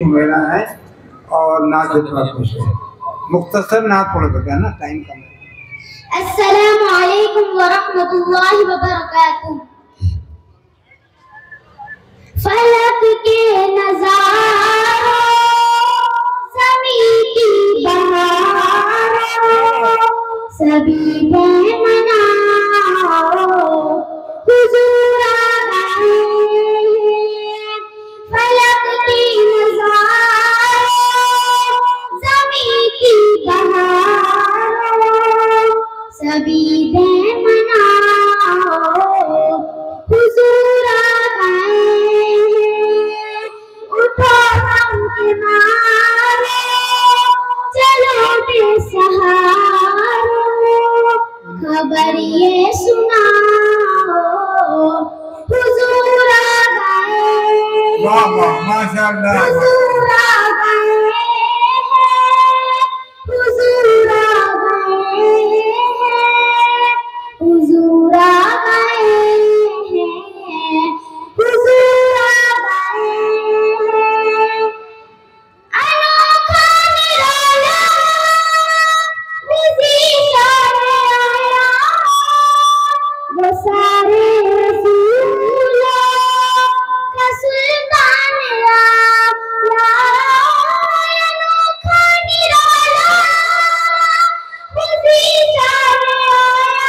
मेरा है और नात खुश है। मुख्तसर नात पढ़ बेटा ना, टाइम कम है। अस्सलामु अलैकुम व रहमतुल्लाहि व बरकातुहू। फलक के नज़ारों, ज़मीं की बहारों, सभी बेमनाओ हुजूर आ गए। फलक की नज़ारों, ज़मीं की बहारों, सभी बेमनाओ हुजूर आ गए। उठो हम के मारे, चलो बेसहारो, खबर ये सुनाओ हुजूर आ गए। वाह वाह माशाअल्लाह। हुजूर आ गए हैं, हुजूर आ गए हैं, हुजूर आ गए हैं, हुजूर आ गए हैं। अनोखा निराला बिज़ी शान आया, वो सारे रसूलों का सुल्तान आया। अनोखा निराला बिज़ी शान आया,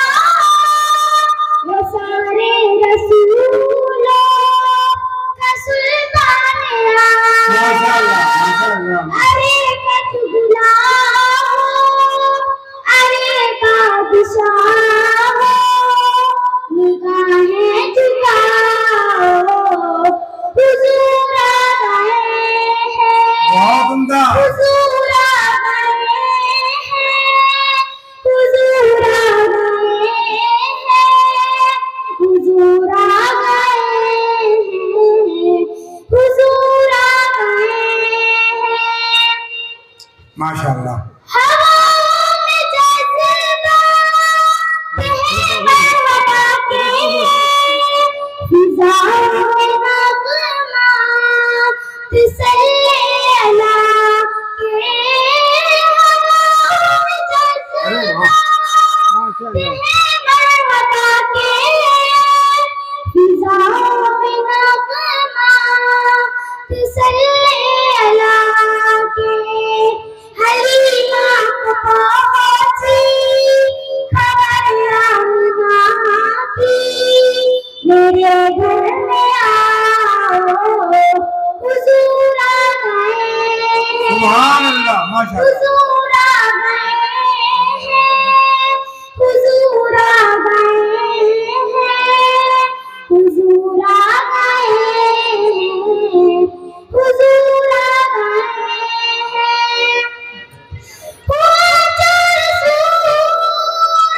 वो सारे रसूलों का सुल्तान आया। माशाअल्लाह माशाअल्लाह। अरे कच गुलाम, अरे बादशाह, निगाहें झुकाओ हुजूर आ गए हैं। बहुत उम्दा। हुजूर आ गए हैं, हुजूर आ गए हैं, हुजूर आ गए हैं, हुजूर आ गए हैं। माशाअल्लाह। हवाओं में जैसे बात है मरहबा के, फिजाओं में नग़मात सल्ले अला के। हवाओं में जैसे अरे वाह बात माशाअल्लाह। है मरहबा के, फिजाओं में नग़मात सल्ले अला के। हलीमा को पहुंची खबर आमिना की, मेरे घर में आओ हुजूर आ गए हैं। सुभान अल्लाह माशाअल्लाह। हुजूर आ गए हैं, हुजूर आ गए हैं, हुजूर आ गए हैं, हुजूर आ गए हैं। हुआ जो रसूल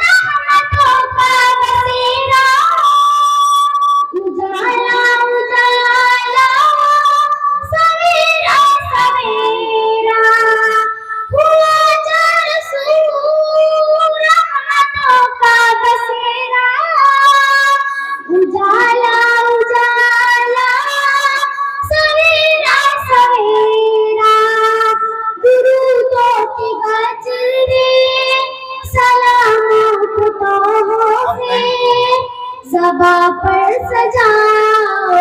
रहमतों का बसेरा, उजाला उजाला सवेरा सवेरा। हुआ जो रसूल रहमतों का बसेरा, उजाला उजाला सवेरा सवेरा। दुरूदों के गजरे सलामों को तोहफे ज़बा पर सजाओ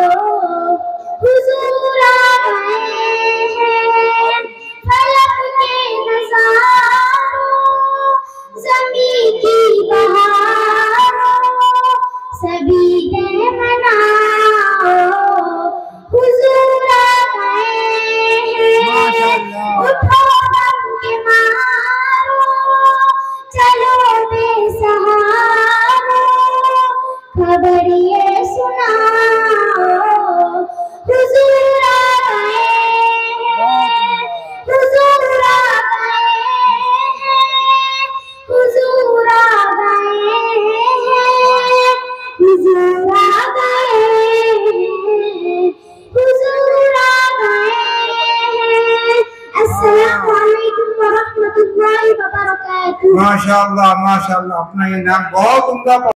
हुजूर आ गए हैं। फलक के नज़ारों, ज़मीं की बहारों, सभी बेमनाओ हुजूर आ गए हैं। माशाअल्लाह। उठो हम के मारो, चलो बेसहारो, खबर ये सुनाओ हुजूर आ गए हैं। हुजूर आ गए हैं, हुजूर आ गए हैं, हुजूर आ गए हैं, हुजूर आ गए हैं। अस्सलामु अलैकुम व रहमतुल्लाहि व बरकातुहू। माशाअल्लाह माशाअल्लाह। अपना ये नाम बहुत उम्दा।